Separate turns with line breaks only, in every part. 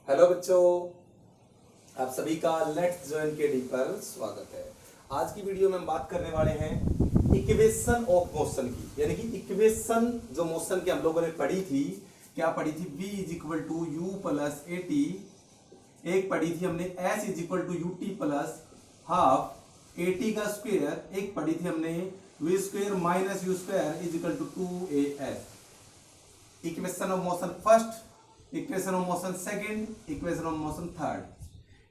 Hello बच्चों, आप सभी का लेट्स जॉइन के डी पर स्वागत है। आज की वीडियो में हम बात करने वाले हैं इक्वेशन ऑफ मोशन की, यानी कि इक्वेशन जो मोशन की हम लोगों ने पढ़ी थी। क्या पढ़ी थी? v is equal to U plus A T. एक पढ़ी थी हमने s is equal to U T plus half A T का स्क्वायर। एक पढ़ी थी हमने v square minus U square is equal to 2as। Equation of motion first, equation of motion second, equation of motion third,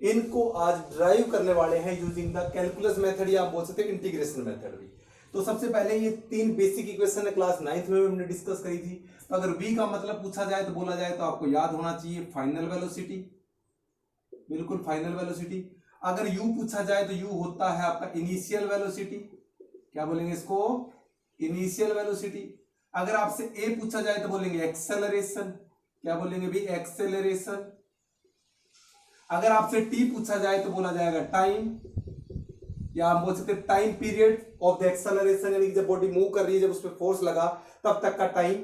इनको आज drive करने वाले हैं यूजिंग द कैलकुलस मेथड, या आप बोल सकते हैं इंटीग्रेशन मेथड भी। तो सबसे पहले ये तीन बेसिक इक्वेशन है, क्लास 9th में हमने डिस्कस करी थी। तो अगर v का मतलब पूछा जाए तो बोला जाए तो आपको याद होना चाहिए फाइनल वेलोसिटी, बिल्कुल फाइनल वेलोसिटी। अगर u पूछा जाए तो u होता है आपका इनिशियल वेलोसिटी, क्या बोलेंगे इसको? Initial velocity. अगर आपसे a पूछा जाए तो बोलेंगे एक्सेलरेशन, क्या बोलेंगे भी? एक्सेलरेशन। अगर आपसे t पूछा जाए तो बोला जाएगा टाइम, या हम बोल सकते हैं time period of the acceleration, यानी कि जब बॉडी मूव कर रही है, जब उस पर फोर्स लगा तब तक का टाइम।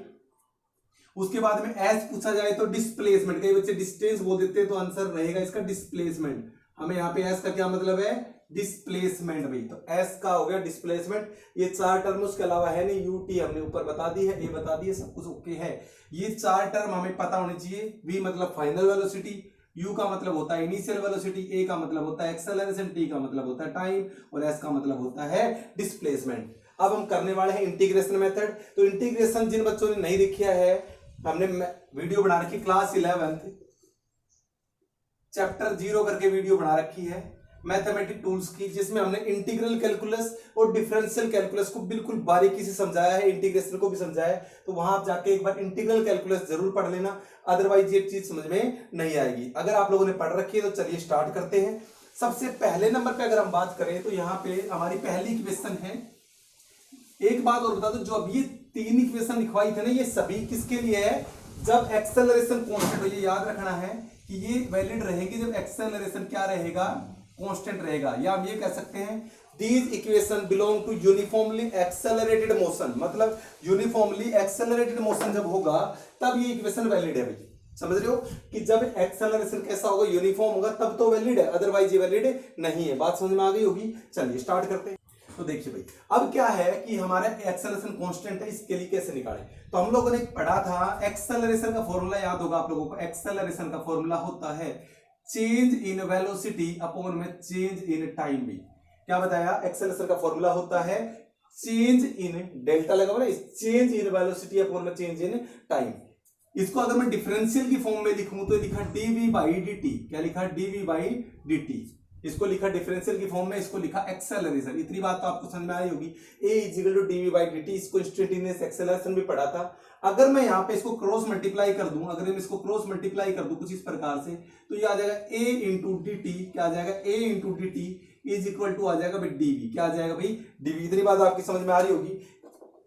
उसके बाद में s पूछा जाए तो डिस्प्लेसमेंट, कई बच्चे डिस्टेंस बोल देते हैं तो आंसर रहेगा इसका डिस्प्लेसमेंट। हमें यहाँ पे s का क्या मतलब है? डिस्प्लेसमेंट भाई। तो s का हो गया डिस्प्लेसमेंट। ये चार टर्म उसके अलावा है नहीं, ut हमने ऊपर बता दी है, a बता दी है, सब कुछ ओके है। ये चार टर्म हमें पता होने चाहिए। v मतलब फाइनल वेलोसिटी, u का मतलब होता है इनिशियल वेलोसिटी, a का मतलब होता है एक्सेलरेशन, t का मतलब होता है टाइम, और s का मतलब होता है डिस्प्लेसमेंट। अब हम करने वाले हैं इंटीग्रेशन मेथड। तो इंटीग्रेशन जिन बच्चों ने नहीं देखा है, हमने वीडियो बना रखी क्लास 11th चैप्टर 0 करके वीडियो बना रखी है मैथमेटिक टूल्स की, जिसमें हमने इंटीग्रल कैलकुलस और डिफरेंशियल कैलकुलस को बिल्कुल बारीकी से समझाया है, इंटीग्रेशन को भी समझाया है। तो वहां आप जाके एक बार इंटीग्रल कैलकुलस जरूर पढ़ लेना, अदरवाइज ये चीज समझ में नहीं आएगी। अगर आप लोगों ने पढ़ रखी है तो चलिए स्टार्ट करते हैं। सबसे पहले नंबर पे अगर हम बात करें तो यहाँ पे हमारी पहली इक्वेशन है। एक बात और बता दो, जो अभी तीन इक्वेशन लिखवाई थे ना, ये सभी किसके लिए है? जब एक्सेलरेशन कांस्टेंट हो। ये याद रखना है कि ये वैलिड रहेगी जब एक्सेलरेशन क्या रहेगा? कांस्टेंट रहेगा। या हम ये कह सकते हैं these equation belong to uniformly accelerated motion, मतलब यूनिफॉर्मली एक्सेलरेटेड मोशन जब होगा तब ये इक्वेशन वैलिड है भाई। समझ रहे हो कि जब एक्सेलरेशन कैसा होगा? यूनिफॉर्म होगा तब तो वैलिड है, अदरवाइज ये वैलिड नहीं है। बात समझ में आ गई होगी। चलिए स्टार्ट करते हैं। तो देखिए भाई, अब क्या है कि हमारा एक्सेलरेशन कांस्टेंट है, इसके लिए कैसे निकालें? तो हम लोगों ने पढ़ा था एक्सेलरेशन का फॉर्मूला, याद होगा आप लोगों को। एक्सेलरेशन का फॉर्मूला होता है चेंज इन वेलोसिटी अपॉन में चेंज इन टाइम। भी क्या बताया? एक्सेलरेशन का फॉर्मूला होता है चेंज इन, डेल्टा लगा ना, चेंज इन वेलोसिटी अपॉन में चेंज इन टाइम। इसको अगर मैं डिफरेंशियल की फॉर्म में लिखूं तो लिखा dv बाई dt। क्या लिखा? dv by dt। इसको लिखा डिफरेंशियल की फॉर्म में, इसको लिखा एक्सेलरेशन। इतनी बात तो आपको समझ में आई होगी। a equal to dv by dt, इसको इंस्टेंटेनियस एक्सेलरेशन भी पढ़ा था। अगर मैं यहाँ पे इसको क्रॉस मल्टीप्लाई कर दूं, अगर मैं इसको क्रॉस मल्टीप्लाई कर दूं कुछ इस प्रकार से, तो ये आ जाएगा a इंटू डी टी। क्या आ जाएगा? a into D T is equal to आ जाएगा भाई dv। क्या आ जाएगा भाई? dv। इतनी बात आपकी समझ में आ रही होगी।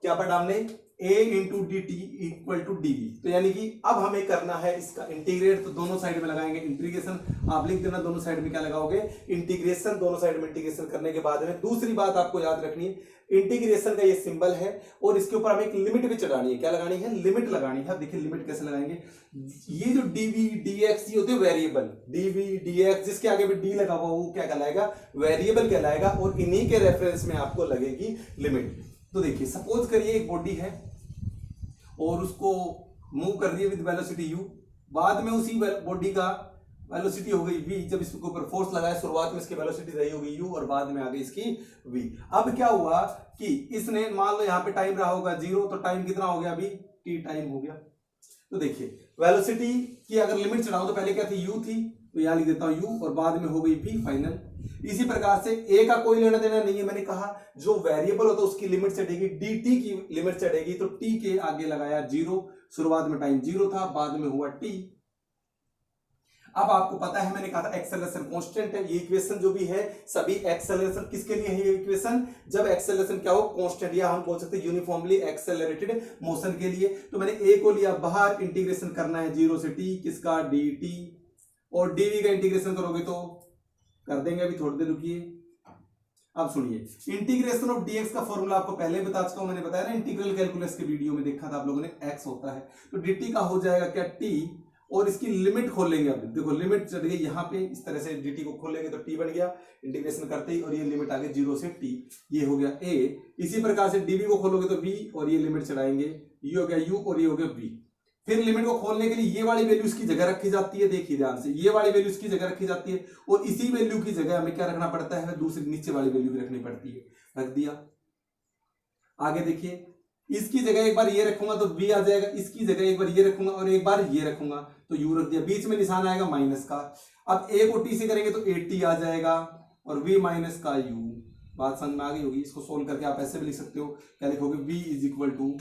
क्या पढ़ा हमने? a into D T equal to D V. तो यानी कि अब हमें करना है इसका इंटीग्रेट। तो दोनों साइड में लगाएंगे इंटीग्रेशन। आप लिख देना दोनों साइड में क्या लगाओगे? इंटीग्रेशन। दोनों साइड में इंटीग्रेशन करने के बाद में दूसरी बात आपको याद रखनी है, इंटीग्रेशन का ये सिंबल है और इसके ऊपर हमें एक लिमिट भी चढ़ानी है। क्या लगानी है? लिमिट लगानी है। देखिए लिमिट कैसे लगाएंगे। ये जो डीवी डीएक्स ये होते हैं वेरिएबल। डीवी डीएक्स जिसके आगे भी डी लगा हुआ वो क्या कहलाएगा? वेरिएबल कहलाएगा, और इन्हीं के रेफरेंस में आपको लगेगी लिमिट। तो देखिए सपोज करिए एक बॉडी है और उसको मूव कर रही है विद वेलोसिटी u, बाद में उसी बॉडी का वेलोसिटी हो गई v। जब इसके ऊपर फोर्स लगाया, शुरुआत में इसकी वेलोसिटी रही होगी u और बाद में आ गई इसकी v। अब क्या हुआ कि इसने मान लो यहाँ पे टाइम रहा होगा 0, तो टाइम कितना हो गया? अभी t टाइम हो गया। तो देखिए वेलोसिटी की अगर लिमिट चढ़ाऊं तो पहले क्या थी? u थी, तो यहां लिख देता हूं u, और बाद में हो गई v फाइनल। इसी प्रकार से a का कोई लेना देना नहीं है। मैंने कहा जो वेरिएबल होता है उसकी लिमिट चढ़ेगी, dt की लिमिट चढ़ेगी, तो t के आगे लगाया 0। शुरुआत में टाइम 0 था, बाद में हुआ t। अब आपको पता है मैंने कहा था एक्सेलरेशन कांस्टेंट है। ये इक्वेशन जो भी है सभी एक्सेलरेशन किसके लिए है? ये इक्वेशन जब एक्सेलरेशन क्या हो? कांस्टेंट, या हम बोल सकते हैं यूनिफॉर्मली एक्सेलरेटेड मोशन के लिए। तो मैंने a को लिया बाहर, इंटीग्रेशन करना है 0 से t, किसका? dt, और dv का इंटीग्रेशन करोगे तो कर देंगे, अभी थोड़ी देर रुकिए। अब सुनिए, इंटीग्रेशन ऑफ dx का फॉर्मूला आपको पहले बता चुका हूं, मैंने बताया ना इंटीग्रल कैलकुलस के वीडियो में देखा था आप लोगों ने। x होता है तो dt का हो जाएगा क्या? t, और इसकी लिमिट खोल लेंगे। अब देखो लिमिट चढ़ गई यहाँ पे, इस तरह से dt को खोल लेंगे तो t बन गया इंटीग्रेशन करते ही, और ये लिमिट आ गई 0 से t, ये हो गया a। इसी प्रकार से dv को खोलोगे तो b, और ये लिमिट चढ़ाएंगे, ये हो गया u और ये हो गया v। फिर लिमिट को खोलने के लिए ये वाली वैल्यू इसकी जगह रखी जाती है, देखिए ध्यान से, ये वाली वैल्यू इसकी जगह रखी जाती है, और इसी वैल्यू की जगह हमें क्या रखना पड़ता है, दूसरी नीचे वाली वैल्यू भी रखनी पड़ती है, रख दिया। आगे देखिए, इसकी जगह एक बार ये रखूंगा तो v आ जाएगा, इसकी जगह एक बार ये रखूंगा और एक बार ये रखूंगा तो u रख दिया, बीच में निशान आएगा माइनस का। अब a को t से करेंगे तो 80 आ जाएगा और v माइनस का u। बात समझ में आ गई होगी। इसको सोल्व करके आप ऐसे भी लिख सकते हो, क्या लिखोगे, v is equal to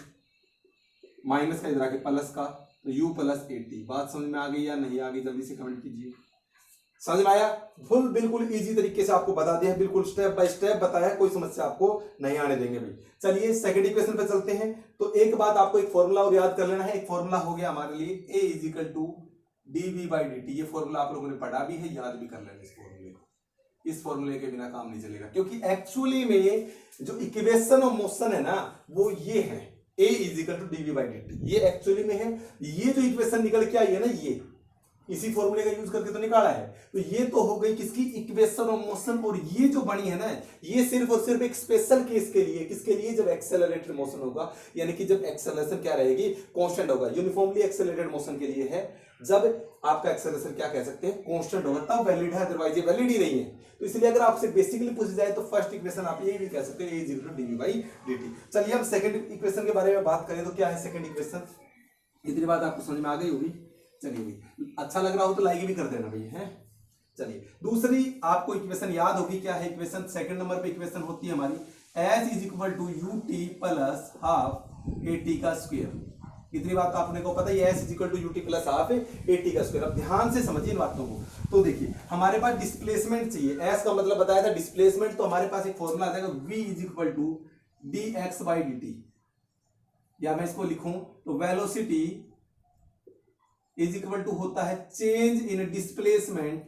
minus का इधर आके प्लस का, तो u प्लस 80। बात समझ में आ गई या नहीं आ गई, जल्दी से कमेंट कीजिए। समझ में आया? फुल बिल्कुल इजी तरीके से आपको बता दिया, बिल्कुल स्टेप बाय स्टेप बताया, कोई समस्या आपको नहीं आने देंगे भाई। चलिए सेकंड इक्वेशन पे चलते हैं। तो एक बात आपको, एक फॉर्मूला और याद कर लेना है। एक फॉर्मूला हो गया हमारे लिए a is equal to dv/dt। ये फॉर्मूला आप लोगों ने पढ़ा भी है, याद भी कर लेना इस फॉर्मूले को। इस फॉर्मूले के बिना काम नहीं चलेगा, क्योंकि एक्चुअली में जो इक्वेशन ऑफ मोशन है ना, वो ये है a is equal to dv/dt। ये एक्चुअली में है, ये जो इक्वेशन निकल के आई है ना, ये इसी फॉर्मूले का यूज करके तो निकाला है। तो ये तो हो गई किसकी, इक्वेशन ऑफ मोशन। और ये जो बनी है ना, ये सिर्फ और सिर्फ एक स्पेशल केस के लिए, किसके लिए, जब एक्सेलरेटेड मोशन होगा, यानी कि जब एक्सेलरेशन क्या रहेगी, कांस्टेंट होगा। यूनिफॉर्मली एक्सेलरेटेड मोशन के लिए है, जब आपका एक्सेलरेशन क्या कह सकते हैं, कांस्टेंट होगा, तब वैलिड है, अदरवाइज ये वैलिड ही नहीं है। तो इसलिए अगर आपसे बेसिकली पूछ जाए तो फर्स्ट इक्वेशन आप ये भी कह सकते हैं, a is equal to dv/dt। चलिए अब सेकंड इक्वेशन के बारे में बात करें तो क्या है सेकंड इक्वेशन। इतनी बात आपको समझ में आ गई होगी। चलिए भाई, अच्छा लग रहा हो तो लाइक भी कर देना भाई, है। चलिए दूसरी आपको इक्वेशन याद होगी, क्या है इक्वेशन, सेकंड नंबर पे इक्वेशन होती है हमारी s is equal to ut plus half at का स्क्वायर। इतनी बात आपने को पता है, s is equal to ut plus half at का स्क्वायर। अब ध्यान से समझिए इन बातों को। तो देखिए, हमारे पास डिस्प्लेसमेंट चाहिए, s का मतलब बताया था डिस्प्लेसमेंट, तो हमारे पास एक फॉर्मूला आ जाएगा v is equal to dx/dt, या मैं इसको लिखूं तो वेलोसिटी इज इक्वल टू होता है change in displacement,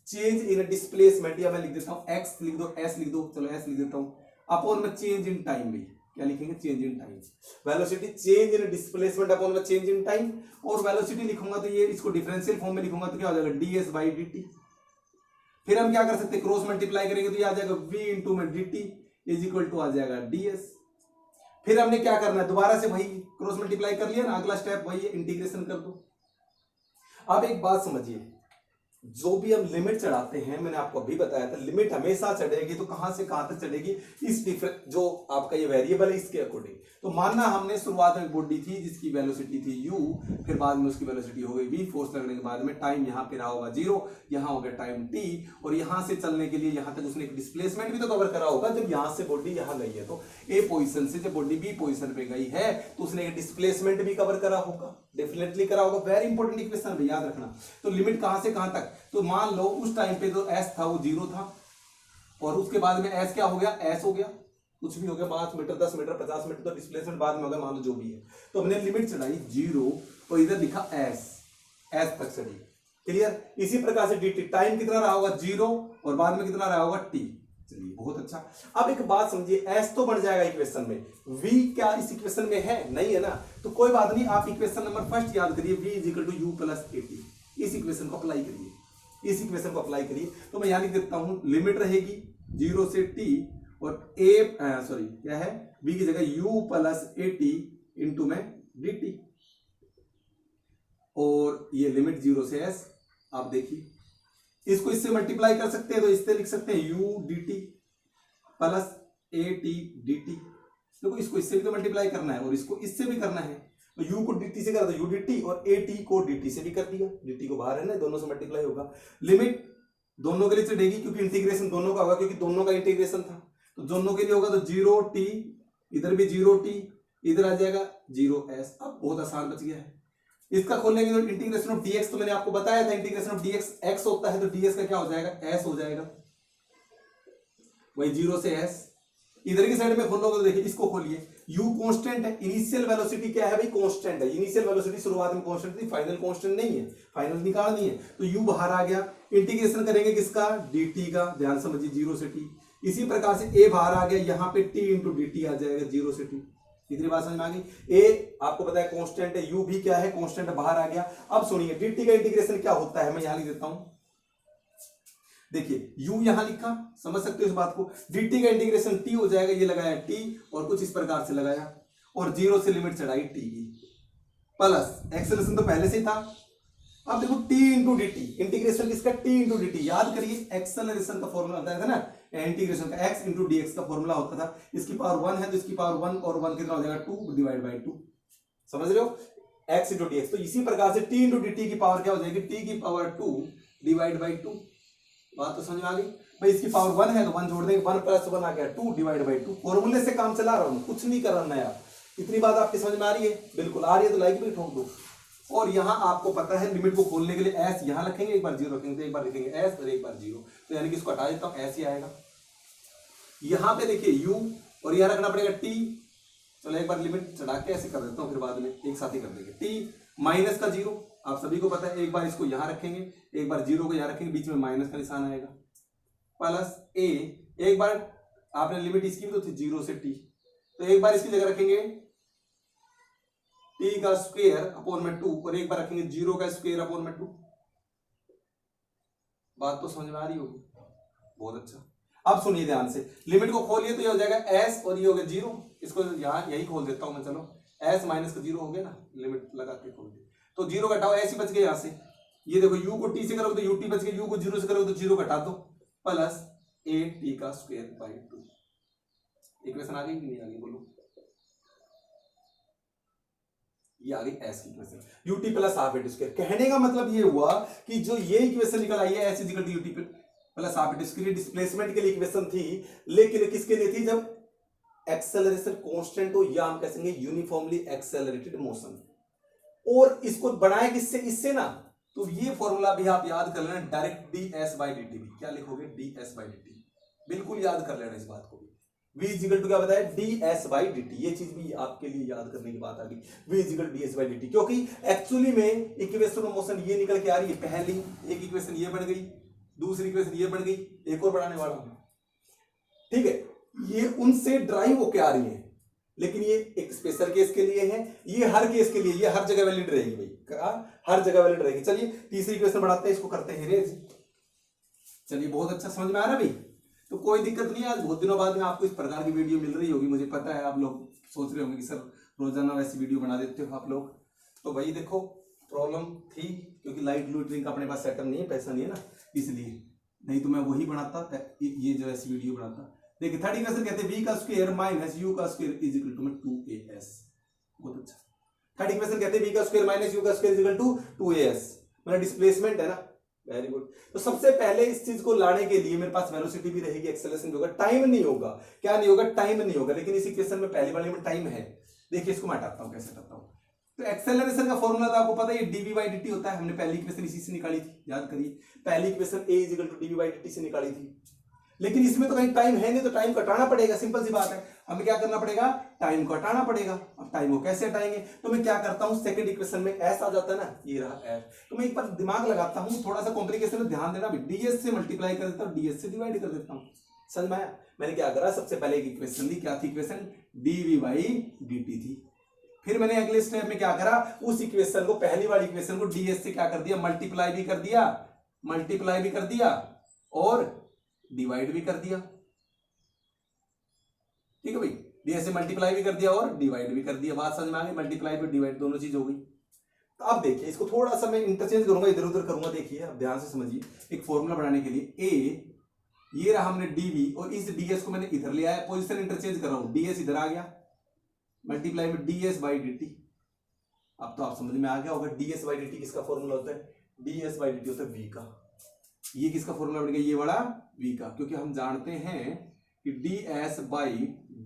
change in displacement, या मैं लिख देता हूं x लिख दो, s लिख दो, चलो s लिख देता हूं, अपॉन में चेंज इन टाइम। भी क्या लिखेंगे, change in time. Velocity change in displacement upon में चेंज इन टाइम। और वेलोसिटी लिखूंगा तो ये, इसको डिफरेंशियल फॉर्म में लिखूंगा तो क्या हो जाएगा, ds/dt। फिर हम क्या कर सकते हैं, क्रॉस मल्टीप्लाई करेंगे तो ये आ जाएगा v इंटू में dt इज इक्वल टू आ जाएगा ds। फिर हमने क्या करना है, दोबारा से वही क्रॉस मल्टीप्लाई कर लिया ना, अगला स्टेप वही है, इंटीग्रेशन कर दो। अब एक बात समझिए, जो भी हम लिमिट चढ़ाते हैं, मैंने आपको अभी बताया था, लिमिट हमेशा चढ़ेगी तो कहां से कहां तक चढ़ेगी, इस डिफरेंट जो आपका ये वेरिएबल है इसके अकॉर्डिंग। तो मानना हमने शुरुआत में बॉडी थी जिसकी वेलोसिटी थी u, फिर बाद में उसकी वेलोसिटी हो गई v, फोर्स लगने के बाद में टाइम यहाँ पे रहा होगा 0, यहाँ हो गया टाइम t, और यहाँ से चलने के लिए यहाँ तक उसने एक डिस्प्लेसमेंट भी तो कवर करा होगा। जब यहाँ से बॉडी यहाँ गई है तो a पोजिशन से जब बॉडी b पोजिशन पे गई है तो उसने एक डिस्प्लेसमेंट भी कवर करा होगा, डेफिनेटली करा होगा। वेरी इंपॉर्टेंट इक्वेशन है, याद रखना। तो लिमिट कहां से कहां तक, तो मान लो उस टाइम पे जो s था वो 0 था, और उसके बाद में s क्या हो गया, s हो गया, कुछ भी हो गया, 5 मीटर 10 मीटर 50 मीटर, तो डिस्प्लेसमेंट बाद में हो गया, मान लो जो भी है। तो हमने लिमिट चढ़ाई 0 और इधर लिखा s तक चढ़ी, क्लियर। इसी प्रकार से dt टाइम कितना रहा होगा 0 और बाद में कितना रहा होगा t। चलिए बहुत अच्छा। अब एक बात समझिए, s तो बढ़ जाएगा इक्वेशन में, v क्या इस इक्वेशन में है, नहीं है ना, तो कोई बात नहीं, आप इक्वेशन नंबर फर्स्ट याद करिए, v is equal to u plus at। इस इक्वेशन को अप्लाई करिए, इस इक्वेशन को अप्लाई करिए। तो मैं यहां लिख देता हूं, लिमिट रहेगी 0 से t, और क्या है, v की जगह u प्लस at इंटू में dt, और ये लिमिट 0 से s। आप देखिए, इसको इससे मल्टीप्लाई कर सकते हैं तो इससे लिख सकते हैं u dt plus at dt। देखो इसको इससे भी तो मल्टीप्लाई करना है और इसको इससे भी करना है, तो u को dt से करा तो u dt, और at को dt से भी कर दिया, dt को बाहर है ना, दोनों से मल्टीप्लाई होगा। लिमिट दोनों के लिए चढ़ेगी क्योंकि इंटीग्रेशन दोनों का होगा, क्योंकि दोनों का इंटीग्रेशन था, तो दोनों के लिए होगा, तो 0t, इधर भी 0t, इधर आ जाएगा 0s। अब बहुत आसान बच गया है। इसका खोलने के लिए इंटीग्रेशन ऑफ dx, तो मैंने आपको बताया था इंटीग्रेशन ऑफ dx x होता है, तो ds का क्या हो जाएगा, s हो जाएगा, वही 0 से s। इधर की साइड में खोलोगे तो देखिए, इसको खोलिए, u कांस्टेंट है, इनिशियल वेलोसिटी क्या है भाई, कांस्टेंट है। इनिशियल वेलोसिटी शुरुआत में कांस्टेंट थी, फाइनल कांस्टेंट नहीं है, फाइनल निकालनी है, तो u बाहर आ गया। इंटीग्रेशन करेंगे किसका, dt का, ध्यान समझिए 0 से t। इसी प्रकार से a बाहर आ गया, यहाँ पे t इंटू dt आ जाएगा 0 से t। इतनी बात समझ में आ गई। ए आपको पता है कांस्टेंट है, यू भी क्या है कांस्टेंट, बाहर आ गया। अब सुनिए dt का इंटीग्रेशन क्या होता है, मैं यहां लिख देता हूं। देखिए u यहां लिखा, समझ सकते हो इस बात को। dt का इंटीग्रेशन t हो जाएगा, ये लगाया t और कुछ इस प्रकार से लगाया और 0 से लिमिट चढ़ाई t की, प्लस एक्सेलरेशन तो पहले से ही था। अब देखो t into D T, integration किसका t इंटू डी टी, याद करिए एक्सेलरेशन का फॉर्मूला होता था ना, इंटीग्रेशन का x इंटू डी एक्स का फॉर्मूला होता था। इसकी पावर 1 है तो इसकी पावर 1 और 1 कितना हो जाएगा 2 डिवाइड बाई 2, समझ रहे हो, x इंटू डी एक्स। तो इसी प्रकार से t इंटू डी टी की पावर क्या हो जाएगी, t की पावर 2 डिवाइड बाई 2। बात तो समझ में आ गई भाई। इसकी पावर 1 है तो 1 जोड़ देंगे, 1 प्लस 1 आ गया 2 डिवाइड बाई 2। फॉर्मूले से काम चला रहा हूं, कुछ नहीं कर रहा नया। इतनी बात आपकी समझ में आ रही है, बिल्कुल आ रही है तो लाइक भी ठोक दो। और यहां आपको पता है लिमिट को खोलने के लिए s यहां रखेंगे, एक बार 0 रखेंगे, तो एक बार लिखेंगे s और एक बार 0, तो यानी कि इसको हटा देता हूं, s ही आएगा। यहां पे देखिए u और यहां रखना पड़ेगा t, चलो एक बार लिमिट चढ़ा के ऐसे कर देता हूं, फिर बाद में एक साथ ही कर देंगे। t माइनस का 0 आप सभी को पता है, एक बार इसको यहां रखेंगे, एक बार 0 को यहां रखेंगे, बीच में माइनस का निशान आएगा, प्लस a, एक बार आपने लिमिट इसकी भी तो थी 0 से t, तो एक बार इसकी जगह रखेंगे t का स्क्वायर अपॉन में 2 और एक बार रखेंगे 0 का स्क्वायर अपॉन में 2। बात तो समझ में आ रही होगी, बहुत अच्छा। अब सुनिए ध्यान से, लिमिट को खोलिए तो ये हो जाएगा s और ये हो गया 0, इसको यहां यही खोल देता हूं मैं, चलो s माइनस का 0 हो गया ना, लिमिट लगा के खोल दिया तो 0 घटाओ, s ही बच गया यहां से। ये देखो u को t से करोगे तो ut बच गया, u को 0 से करोगे तो 0 घटा दो, प्लस a t का स्क्वायर बाई 2। इक्वेशन आ गई कि नहीं आ गई, बोलो। ये आ गई एस की equation, ut plus half at square. कहने का मतलब ये हुआ कि जो ये इक्वेशन निकल आई है S equal to ut plus half at square, displacement के लिए इक्वेशन थी, लेकिन किसके लिए थी, जब एक्सेलरेशन कांस्टेंट हो या हम कहेंगे यूनिफॉर्मली एक्सेलरेटेड मोशन। और इसको बनाए किससे, इससे ना, तो ये फॉर्मूला भी आप याद कर लेना, डायरेक्ट ds बाई dt भी क्या लिखोगे, ds बाई dt, बिल्कुल याद कर लेना इस बात को भी। v इक्वल टू क्या बताया, ds बाई dt, ये चीज भी आपके लिए याद करने की बात आ गई, v equal to ds by dt, क्योंकि एक्चुअली में इक्वेशन ऑफ मोशन ये निकल के आ रही है। पहली एक इक्वेशन ये बन गई, दूसरी इक्वेशन ये बन गई, एक और बढ़ाने वाला हूं, ठीक है, ये उनसे ड्राइव होके आ रही है, लेकिन ये एक स्पेशल केस के लिए है, ये हर केस के लिए, ये हर जगह वैलिड रहेगी भाई, हर जगह वैलिड रहेगी। चलिए तीसरी इक्वेशन बढ़ाते हैं, इसको करते हैं रेज। चलिए बहुत अच्छा समझ में आ रहा है भाई, तो कोई दिक्कत नहीं है। आज बहुत दिनों बाद में आपको इस प्रकार की वीडियो मिल रही होगी, मुझे पता है। आप लोग सोच रहे होंगे कि सर रोजाना वैसी वीडियो बना देते हो आप लोग, तो भाई देखो प्रॉब्लम थी क्योंकि लाइट लूटरिंग का अपने पास सेटअप नहीं है, पैसा नहीं है ना, इसलिए, नहीं तो मैं वही बनाता, ये जो ऐसी वीडियो बनाता। देखिए थर्ड इक्वेशन कहते हैं v का स्क्वायर माइनस u का square is equal to 2as। बहुत अच्छा। थर्ड इक्वेशन कहते हैं v का स्क्वायर माइनस u का square is equal to 2as, मतलब डिस्प्लेसमेंट है ना, वेरी गुड। तो सबसे पहले इस चीज को लाने के लिए मेरे पास वेलोसिटी भी रहेगी, एक्सेलरेशन भी होगा, टाइम नहीं होगा। क्या नहीं होगा, टाइम नहीं होगा, लेकिन इस इक्वेशन में पहले वाले में टाइम है। देखिए इसको मैं हटाता हूं, कैसे हटाता हूं, तो एक्सेलरेशन का फॉर्मूला तो आपको पता है, dv बाई dt होता है। हमने पहली इक्वेशन इसी से निकाली थी, याद करिए, पहली equation a is equal to dv by dt से निकाली थी। लेकिन इसमें तो कहीं टाइम है नहीं, तो टाइम कटाना पड़ेगा, सिंपल सी बात है। हमें क्या करना पड़ेगा, टाइम को हटाना पड़ेगा। अब टाइम को कैसे हटाएंगे, तो मैं क्या करता हूं, सेकंड इक्वेशन में s आ जाता है ना, ये रहा s, तो मैं एक बार दिमाग लगाता हूं, थोड़ा सा कॉम्प्लिकेशन में ध्यान देना, ds से मल्टीप्लाई कर देता हूं, ds से डिवाइड कर देता हूं। समझ में आया? मैंने क्या करा, सबसे पहले एक इक्वेशन ली, क्या थी इक्वेशन, dv बाई dt थी। फिर मैंने अगले स्टेप में क्या करा, उस इक्वेशन को, पहली वाली इक्वेशन को ds से क्या कर दिया, मल्टीप्लाई भी कर दिया और डिवाइड भी कर दिया। ठीक है भाई, ds से मल्टीप्लाई भी कर दिया और डिवाइड भी कर दिया। बात समझ में आ गई, मल्टीप्लाई और डिवाइड दोनों चीज हो गई। तो अब देखिए इसको थोड़ा सा मैं इंटरचेंज करूंगा, इधर उधर करूंगा। देखिए अब ध्यान से समझिए, एक फॉर्मूला बनाने के लिए a, ये रहा हमने dv, और इस ds को मैंने इधर ले आया, पोजीशन इंटरचेंज कर रहा हूं, ds इधर आ गया, मल्टीप्लाई में ds बाई dt। अब तो आप समझ में आ गया होगा ds बाई dt किसका फॉर्मूला होता है, ds बाई dt होता है v का। ये किसका फॉर्मूला बन गया, ये वाला v का, क्योंकि हम जानते हैं कि ds बाई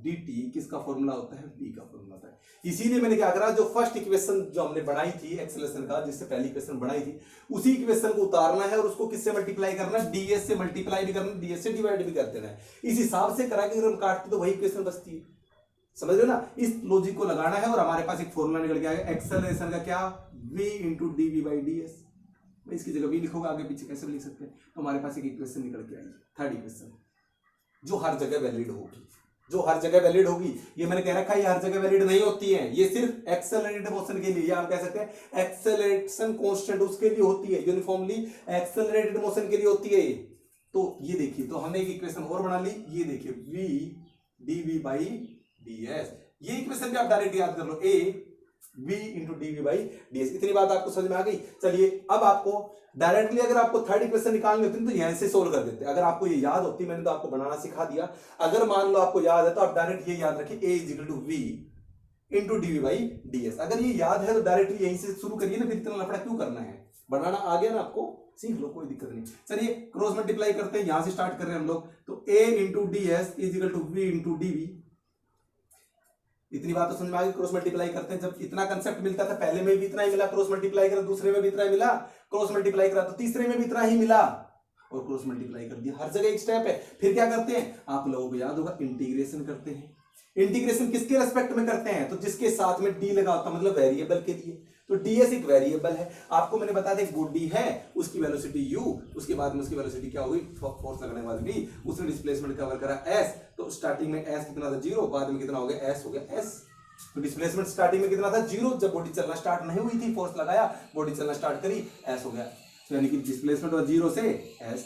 dt किसका फॉर्मूला होता है, v का फॉर्मूला होता है। इसीलिए मैंने क्या करा, जो फर्स्ट इक्वेशन जो हमने बनाई थी एक्सेलरेशन का, जिससे पहली इक्वेशन बनाई थी, उसी इक्वेशन को उतारना है और उसको किससे मल्टीप्लाई करना है, ds से मल्टीप्लाई भी करना, ds से डिवाइड भी कर देना है। इस हिसाब से करा के अगर हम काटते तो वही इक्वेशन बचती है। समझ रहे हो ना, इस लॉजिक को लगाना है और हमारे पास एक फॉर्मूला निकल के आएगा एक्सेलरेशन का, क्या, v into dv by ds। मैं इसकी जगह v लिखूंगा, आगे पीछे कैसे भी लिख सकते हैं। तो हमारे पास एक इक्वेशन निकल के आएगी, थर्ड इक्वेशन, जो हर जगह वैलिड होगी। जो हर जगह वैलिड होगी, ये मैंने कह रखा है ये हर जगह वैलिड नहीं होती है, ये सिर्फ एक्सेलरेटेड मोशन के लिए, आप कह सकते हैं एक्सेलरेशन कांस्टेंट उसके लिए होती है, यूनिफॉर्मली एक्सेलरेटेड मोशन के लिए होती है। तो ये देखिए, तो हमने एक इक्वेशन और बना ली, ये देखिए v dv बाई ds, ये इक्वेशन भी आप डायरेक्ट याद कर लो, a v into dv by ds। इतनी बात आपको समझ में आ गई। चलिए अब आपको डायरेक्टली अगर आपको थर्ड इक्वेशन निकालनी होती है तो यहां से सोल्व कर देते। अगर आपको ये याद होती, मैंने तो आपको बनाना सिखा दिया, अगर मान लो आपको याद है तो आप डायरेक्ट ये याद रखिए a is equal to v into dv by ds। अगर ये याद है तो डायरेक्टली यहीं से शुरू करिए ना, फिर इतना लफड़ा क्यों करना है, बनाना आ गया ना आपको, सीख लो, कोई दिक्कत नहीं। चलिए क्रॉस मल्टीप्लाई करते हैं, यहां से स्टार्ट कर रहे हैं हम लोग, तो a into D S is equal to v into dv। इतनी बात तो समझ में आ गई। क्रॉस मल्टीप्लाई करते हैं, जब इतना कंसेप्ट मिलता था, पहले में भी इतना ही मिला, क्रॉस मल्टीप्लाई करा दूसरे में भी इतना ही मिला, क्रॉस मल्टीप्लाई करा तो तीसरे में भी इतना ही मिला, और क्रॉस मल्टीप्लाई कर दिया, हर जगह एक स्टेप है। फिर क्या करते हैं, आप लोगों को याद होगा, इंटीग्रेशन करते हैं। इंटीग्रेशन किसके रेस्पेक्ट में करते हैं, तो जिसके साथ में डी लगा होता, मतलब वेरिएबल के लिए। तो ds एक वेरिएबल है, आपको मैंने बता दिया बॉडी है, उसकी वेलोसिटी u, उसके बाद में उसकी वेलोसिटी क्या होगी, फोर्स लगने के बाद v, उसने डिस्प्लेसमेंट कवर करा s, तो स्टार्टिंग में s कितना था 0, बाद में कितना हो गया s हो गया s। तो डिस्प्लेसमेंट स्टार्टिंग में कितना था 0, जब बॉडी चलना स्टार्ट नहीं हुई थी, फोर्स लगाया, बॉडी चलना स्टार्ट करी, s हो गया। तो यानी कि डिस्प्लेसमेंट हुआ 0 से s।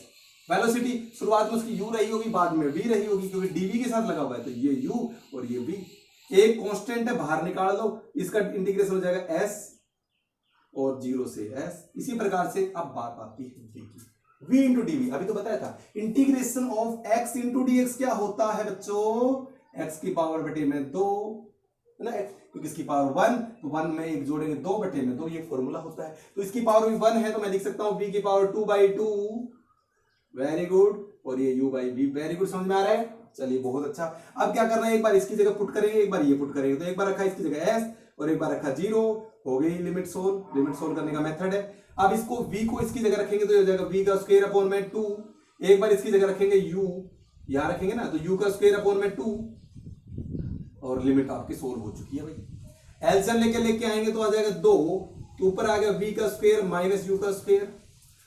वेलोसिटी शुरुआत में उसकी u रही होगी, बाद में v रही होगी, क्योंकि dv के साथ लगा हुआ है, तो ये u और ये v। एक कांस्टेंट है, बाहर निकाल दो, इसका इंटीग्रेशन हो जाएगा s और 0 से s। इसी प्रकार से अब बात आती है v इंटू dv। अभी तो बताया था integration of x into dx क्या होता है बच्चों, x की पावर बटे में 2 है ना, क्योंकि इसकी पावर 1, तो 1 में एक जोड़ेंगे 2 बटे में 2, ये फॉर्मूला होता है। तो इसकी पावर भी 1 है, तो मैं लिख सकता हूं v की पावर 2/2, वेरी गुड, और ये u by v, very good, समझ में आ रहा है। चलिए बहुत अच्छा। अब क्या करना है, एक बार इसकी जगह पुट करेंगे, एक बार ये पुट करेंगे, तो एक बार रखा इसकी जगह s और एक बार रखा 0, हो गई लिमिट सोल्व। लिमिट सोल्व करने का मेथड है। अब इसको v को इसकी जगह रखेंगे तो ये हो जाएगा v का स्क्वायर अपॉन में 2, एक बार इसकी जगह रखेंगे u, यहां रखेंगे ना, तो u का स्क्वायर अपॉन में 2, और लिमिट आपकी सोल्व हो चुकी है भाई। एलसीएम लेके आएंगे तो आ जाएगा 2, ऊपर आ गया v का स्क्वायर माइनस u का स्क्वायर,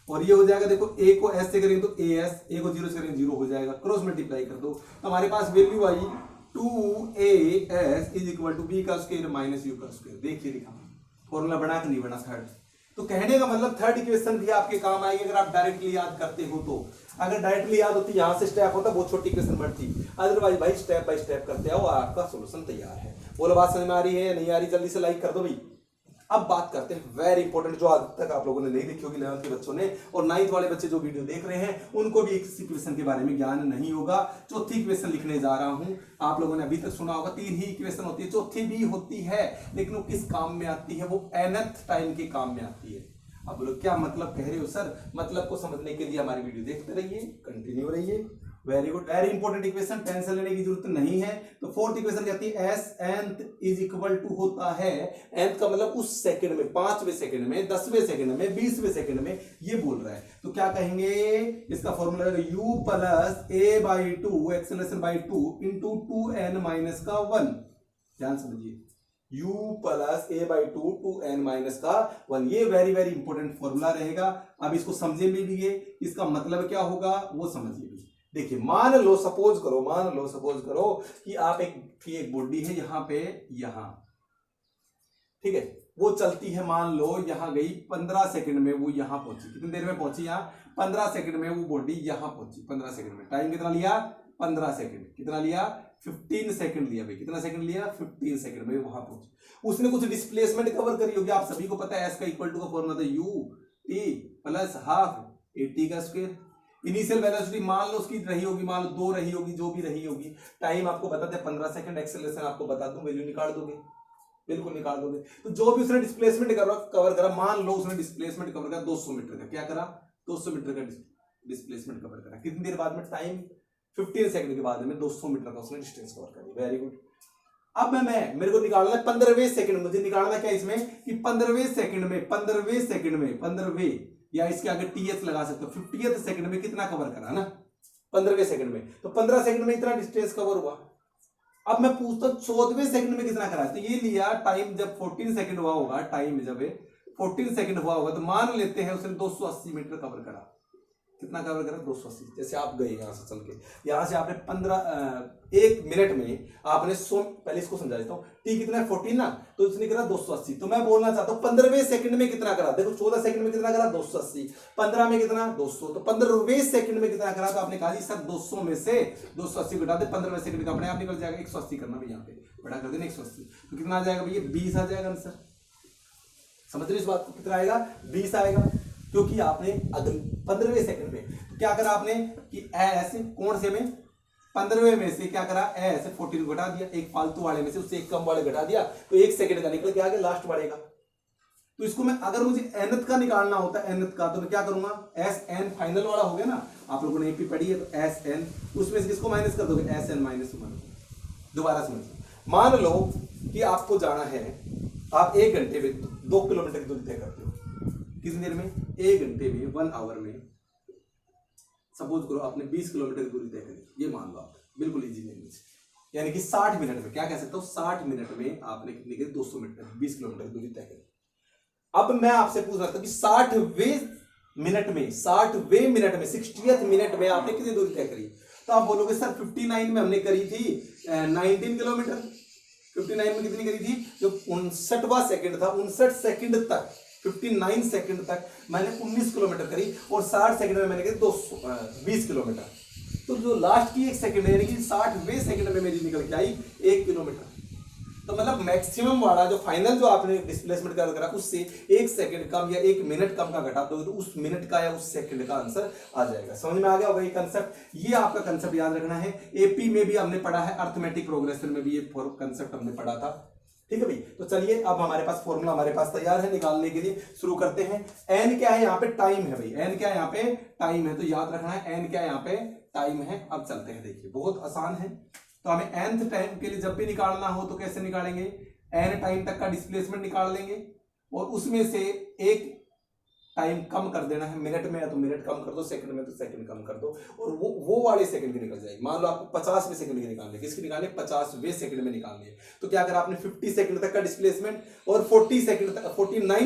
और ये हो जाएगा, देखो a को s से करेंगे तो as, a को 0 से करेंगे 0 हो जाएगा, क्रॉस मल्टीप्लाई कर दो, तो हमारे पास वैल्यू आई 2as is equal to b का स्क्वायर माइनस u का स्क्वायर। देखिए लिखा, फॉर्मूला बना कि नहीं बना थर्ड। तो कहने का मतलब थर्ड इक्वेशन भी आपके काम आएगी अगर आप डायरेक्टली याद करते हो तो। अगर डायरेक्टली याद होती, यहां से स्टेप होता, बहुत छोटी इक्वेशन बढ़ती, अदरवाइज भाई स्टेप बाय स्टेप करते आओ, आपका सॉल्यूशन तैयार है। बोलो बात समझ में आ रही है या नहीं आ रही, जल्दी से लाइक कर दो भाई। अब बात करते हैं वेरी इंपॉर्टेंट, जो आज तक आप लोगों ने नहीं देखी होगी 11th के बच्चों ने, और 9th वाले बच्चे जो वीडियो देख रहे हैं उनको भी इस इक्वेशन के बारे में ज्ञान नहीं होगा। चौथी इक्वेशन लिखने जा रहा हूं, आप लोगों ने अभी तक सुना होगा 3 ही इक्वेशन होती है, चौथी भी होती है, लेकिन वो किस काम में आती है, वो nth टाइम के काम में आती है। अब बोलो क्या मतलब कह रहे हो सर, मतलब को समझने के लिए हमारी वीडियो देखते रहिए, कंटिन्यू रहिए। Very good, very important equation, tension लेने की जरूरत नहीं है। तो फोर्थ इक्वेशन कहती है s nth is equal to होता है, nth का मतलब उस सेकंड में, 5वें सेकंड में, 10वें सेकंड में, 20वें सेकंड में, ये बोल रहा है। तो क्या कहेंगे, इसका formula u plus a/2 acceleration by 2 into 2n minus का 1। ध्यान समझिए, u plus a/2 2n minus का 1, ये वेरी वेरी इंपॉर्टेंट फॉर्मूला रहेगा। अब इसको समझे भी लिए, इसका मतलब क्या होगा वो समझिए भी। देखिए मान लो सपोज करो कि आप एक बॉडी है यहां पे, यहां, ठीक है, वो चलती है, मान लो यहां गई, 15 सेकंड में वो यहां पहुंची, कितनी देर में पहुंची, यहां 15 सेकंड में वो बॉडी यहां पहुंची, 15 सेकंड में। टाइम कितना लिया, 15 सेकंड, कितना लिया, 15 सेकंड लिया भाई, कितना सेकंड लिया, 15 सेकंड में वहां पहुंची। उसने कुछ डिस्प्लेसमेंट कवर करी होगी, आप सभी को पता है, s का इक्वल टू का फॉर्मूला था u t plus half a t का स्क्वायर। इनिशियल वेलोसिटी मान लो उसकी रही होगी, मान लो 2 रही होगी, जो भी रही होगी, टाइम आपको बताते हैं 15 सेकंड, एक्सेलरेशन आपको बता दूं, वैल्यू निकाल दोगे, बिल्कुल निकाल दोगे। तो जो भी उसने डिस्प्लेसमेंट कवर करा, मान लो उसने डिस्प्लेसमेंट कवर करा 200 मीटर का, क्या करा, 200 मीटर का डिस्प्लेसमेंट कवर करा, कितनी देर बाद में, टाइम 15 सेकंड के बाद में 200 मीटर का उसने डिस्टेंस कवर करी, वेरी गुड। अब मैं मेरे को निकालना है 15वें सेकंड, मुझे निकालना क्या इसमें कि 15वें सेकंड में 15वें, या इसके आगे टीएस लगा सकते हो, 50th सेकंड में कितना कवर करा ना, 15वें सेकंड में, तो 15 सेकंड में इतना डिस्टेंस कवर हुआ। अब मैं पूछता हूं 14वें सेकंड में कितना करा, तो ये लिया टाइम जब 14 सेकंड हुआ होगा, टाइम जब 14 सेकंड हुआ होगा, तो मान लेते हैं उसने 280 मीटर कवर करा, कितना कवर करा 280। जैसे आप गए यहाँ से चल के, यहाँ से आपने 1 मिनट में आपने 100, पहले इसको समझा देता हूँ, टी कितना है 14 ना, तो इसने करा 280। तो मैं बोलना चाहता हूँ 15वें सेकंड में कितना करा, देखो 14 सेकंड में कितना करा 280, 15 में कितना 200, तो 15वें सेकंड में कितना करा, तो आपने कहा जी सर 200 में से 280 घटा दे, 15वें सेकंड का अपने आप निकल जाएगा। 180 करना भाई, यहाँ पे बड़ा कर देना 180, तो कितना आ जाएगा भैया 20 आ जाएगा आंसर। समझ रहे इस बात को, कितना आएगा 20 आएगा, क्योंकि आपने अगले 15वें सेकंड में तो क्या करा आपने कि ऐसे कौन से में 15वें में से क्या करा ऐसे 14 घटा दिया, एक फालतू वाले में से उससे एक कम वाले घटा दिया, तो 1 सेकंड का निकल के आगे लास्ट बढ़ेगा। तो इसको मैं अगर मुझे nth का निकालना होता है nth का, तो मैं क्या करूंगा Sn फाइनल वाला हो गया ना, आप लोगों ने एपी पढ़ी है, तो Sn उसमें से किसको माइनस कर दोगे Sn-1। दोबारा समझिए, मान लो कि आपको जाना है, आप 1 घंटे में 2 किलोमीटर की दूरी तय करते हो, कितनी देर में 1 घंटे में 1 आवर में, सपोज करो आपने 20 किलोमीटर की दूरी तय करी, ये मान लो आप, बिल्कुल इजी लैंग्वेज, यानी कि 60 मिनट में, क्या कह सकता हूं 60 मिनट में आपने कितनी करी 200 मीटर 20 किलोमीटर की दूरी तय करी। अब मैं आपसे पूछ रहा था कि 60वें मिनट में 60th मिनट में आपने कितनी दूरी तय करी, तो आप बोलोगे सर 59 में हमने करी थी 19 किलोमीटर। 59 में कितनी करी थी, जो 59वां सेकंड था 59 सेकंड तक 59 सेकंड तक मैंने 19 किलोमीटर करी, और 60 सेकंड में मैंने करी 20 किलोमीटर। तो जो लास्ट की 1 सेकंड है, यानी कि 60वें सेकंड में मेरी निकल के आई 1 किलोमीटर। तो मतलब मैक्सिमम वाला जो फाइनल जो आपने डिस्प्लेसमेंट करा उससे 1 सेकंड कम या 1 मिनट कम का घटा दोगे, तो उस मिनट का या उस सेकंड का आंसर आ जाएगा। समझ में आ गया होगा ये कंसेप्ट, ये आपका कंसेप्ट याद रखना है। एपी में भी हमने पढ़ा है, अर्थमेटिक प्रोग्रेशन में भी ये कंसेप्ट हमने पढ़ा था, ठीक है भाई। तो चलिए अब हमारे पास फॉर्मूला हमारे पास तैयार है, निकालने के लिए शुरू करते हैं। एन क्या है यहाँ पे, टाइम है भाई, एन क्या है यहाँ पे, टाइम है, तो याद रखना है एन क्या है यहाँ पे, टाइम है। अब चलते हैं, देखिए बहुत आसान है। तो हमें nth टाइम के लिए जब भी निकालना हो तो कैसे निकालेंगे, n टाइम तक का डिस्प्लेसमेंट निकाल लेंगे, और उसमें से एक टाइम कम कर देना है, मिनट में है तो मिनट कम कर दो, सेकंड में तो सेकंड कम कर दो, और वो वाले सेकंड की निकल जाएगी। मान लो आपको 50वें सेकंड की निकालने, किसकी निकालने 50वें सेकंड में निकालने है, तो क्या करा आपने 50 सेकंड तक का डिस्प्लेसमेंट और 49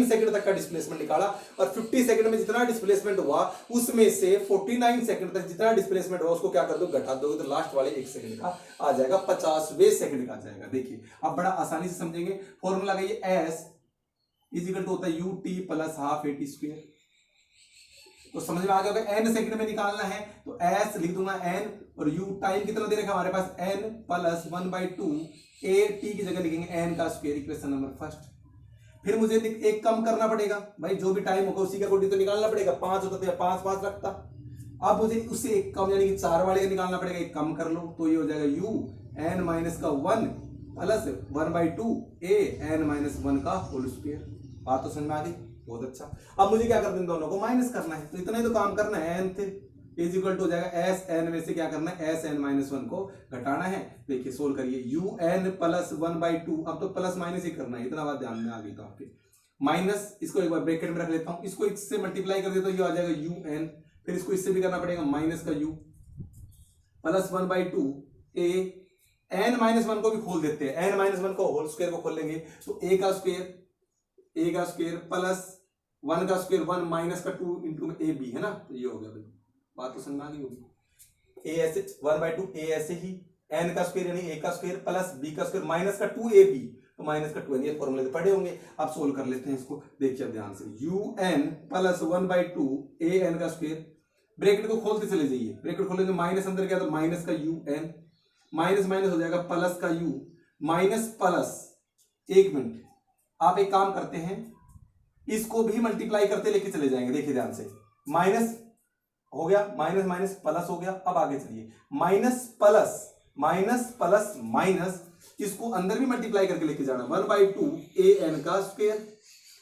सेकंड तक का डिस्प्लेसमेंट निकाला, और 50 सेकंड में जितना डिस्प्लेसमेंट हुआ उसमें से 49 सेकंड तक जितना डिस्प्लेसमेंट हुआ उसको क्या कर दो, घटा दोगे, तो लास्ट वाले 1 सेकंड का आ जाएगा, 50वें सेकंड का आ जाएगा। देखिए अब बड़ा आसानी से समझेंगे, फॉर्मूला लगाइए, एस इजिकल टू होता है you T plus half A T square. तो समझ में आ गया, एन सेकंड में निकालना है तो एस लिख दूंगा एन, और यू टाइम कितना दे रखा हमारे पास एन प्लस 1/2 ए टी की जगह लिखेंगे एन का स्क्वायर, इक्वेशन नंबर फर्स्ट। फिर मुझे एक कम करना पड़ेगा भाई, जो भी टाइम होगा उसी का अकॉर्डिंग तो निकालना पड़ेगा, 5 होता तो 5 रखता। अब मुझे उससे एक कम यानी कि 4 वाले का निकालना पड़ेगा, एक कम कर लो, तो ये हो जाएगा यू एन माइनस का 1 प्लस 1/2 ए एन माइनस 1 का होल स्क्वायर। बात तो समझ में आ गई, बहुत अच्छा। अब मुझे क्या करना है, दोनों को माइनस करना है, तो इतना ही तो काम करना है, एन थे इज इक्वल टू हो जाएगा एस एन में से क्या करना है, एस एन माइनस 1 को घटाना है। देखिए सोल्व करिए, यू एन प्लस 1/2, अब तो प्लस माइनस ही करना है, इतना बात ध्यान में आ गई तो आपके, माइनस इसको एक बार ब्रैकेट में रख लेता हूं, इसको इससे मल्टीप्लाई कर देता हूं, ये आ जाएगा यू एन, फिर इसको इससे भी करना पड़ेगा माइनस का U plus 1/2 A N minus 1 को भी खोल देते हैं, एन माइनस 1 को होल स्क्वायर को खोल लेंगे, तो ए का स्क्वायर प्लस 1 का स्क्वायर 1 माइनस का 2 इंटू ए बी है ना, तो ये हो गया भाई। बात तो समझ आ गई होगी, ए ऐसे 1/2 ए ऐसे ही, एन का स्क्वायर यानी ए का स्क्वायर प्लस बी का स्क्वायर माइनस का 2 ए बी, तो माइनस का 2 ये फॉर्मूले पढ़े होंगे। अब सोल्व कर लेते हैं इसको, देखिए ध्यान से, U N plus 1/2 A N का स्क्वायर, ब्रैकेट को खोलते चले जाइए, ब्रैकेट खोलेंगे माइनस अंदर गया तो माइनस का यू एन, माइनस माइनस हो जाएगा प्लस का यू, माइनस प्लस, 1 मिनट आप एक काम करते हैं, इसको भी मल्टीप्लाई करते लेके चले जाएंगे, देखिए ध्यान से, माइनस हो गया, माइनस माइनस प्लस हो गया। अब आगे चलिए, माइनस प्लस माइनस, इसको अंदर भी मल्टीप्लाई करके लेके जाना, 1/2 ए एन का स्क्वायर,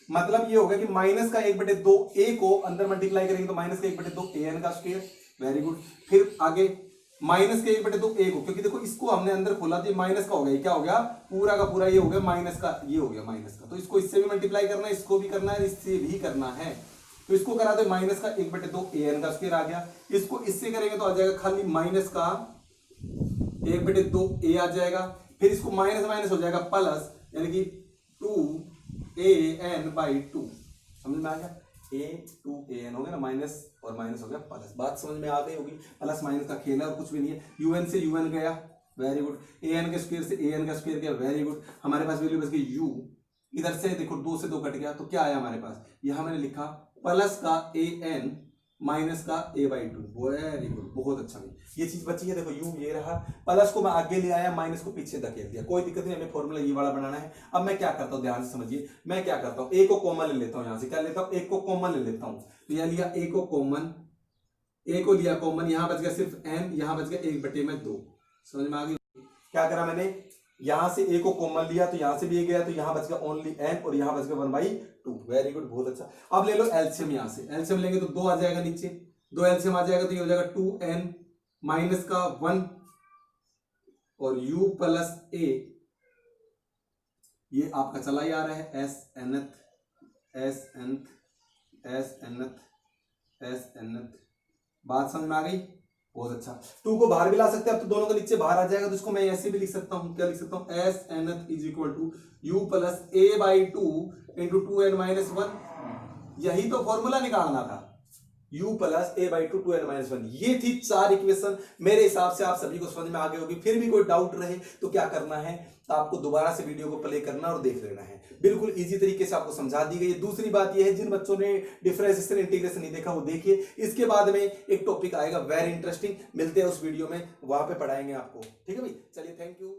मतलब ये हो गया कि माइनस का 1/2 ए को अंदर मल्टीप्लाई करेंगे तो माइनस का 1/2 ए एन का स्क्वायर, वेरी गुड। फिर आगे माइनस के 1/2 ए को, क्योंकि देखो इसको हमने अंदर खोला तो माइनस का हो गया, क्या हो गया पूरा का पूरा ये हो गया माइनस का, ये हो गया माइनस का, तो इसको इससे भी मल्टीप्लाई करना है, इसको भी करना है, इससे भी करना है, तो इसको करा दो माइनस का 1/2 ए एन का स्क्वायर आ गया, इसको इससे करेंगे तो आ जाएगा खाली माइनस का 1/2 ए आ जाएगा, फिर इसको माइनस माइनस हो जाएगा प्लस, यानी कि 2 ए एन बाई 2, समझ में आ गया। ए टू ए एन हो गया ना, माइनस और माइनस हो गया प्लस। बात समझ में आ गई होगी, प्लस माइनस का खेल है और कुछ भी नहीं है। यूएन से यूएन गया, वेरी गुड। ए एन के स्क्वायर से ए एन का स्क्वायर गया, वेरी गुड। हमारे पास वैल्यू बच गई यू, इधर से देखो 2 से 2 कट गया, तो क्या आया हमारे पास, यहां मैंने लिखा प्लस का ए एन माइनस का a by two, very good, बहुत अच्छा। भाई ये चीज बची है, देखो u ये रहा, प्लस को मैं आगे ले आया, माइनस को पीछे धकेल दिया, कोई दिक्कत नहीं, हमें फॉर्मूला ये वाला बनाना है। अब मैं क्या करता हूँ, ध्यान से समझिए, मैं क्या करता हूँ, a को कॉमन ले लेता हूँ, यहां से क्या लेता हूँ, a को कॉमन ले लेता हूँ। तो यह लिया a को कॉमन, a को लिया कॉमन, यहां बच गया सिर्फ n, यहां बच गया 1/2। समझ में आ गई? क्या करा मैंने, यहां से a को कॉमन लिया तो यहां से भी a गया, तो यहां बच गया ओनली n और यहां बच गया 1/2, वेरी गुड, बहुत अच्छा। अब ले लो एलसीएम, यहां से एलसीएम लेंगे तो 2 आ जाएगा नीचे, 2 एलसीएम आ जाएगा तो ये हो जाएगा 2n माइनस का 1 और u प्लस a, ये आपका चला ही आ रहा है S nth S nth S nth S nth. बात समझ में आ गई? बहुत अच्छा। 2 को बाहर भी ला सकते हैं, अब तो दोनों को नीचे बाहर आ जाएगा, तो इसको मैं ऐसे भी लिख सकता हूं, क्या लिख सकता हूं, S nth is equal to U plus A by two into 2n minus 1। यही तो फॉर्मूला निकालना था, u plus A by two 2n minus 1। ये थी 4 इक्वेशन। मेरे हिसाब से आप सभी को समझ में आ गई होगी। फिर भी कोई डाउट रहे तो क्या करना है, तो आपको दोबारा से वीडियो को प्ले करना और देख लेना है, बिल्कुल इजी तरीके से आपको समझा दी गई है। दूसरी बात यह है, जिन बच्चों ने डिफरेंशिएशन इंटीग्रेशन नहीं देखा वो देखिए, इसके बाद में एक टॉपिक आएगा वेरी इंटरेस्टिंग, मिलते हैं उस वीडियो में, वहां पे पढ़ाएंगे आपको। ठीक है भाई, चलिए, थैंक यू।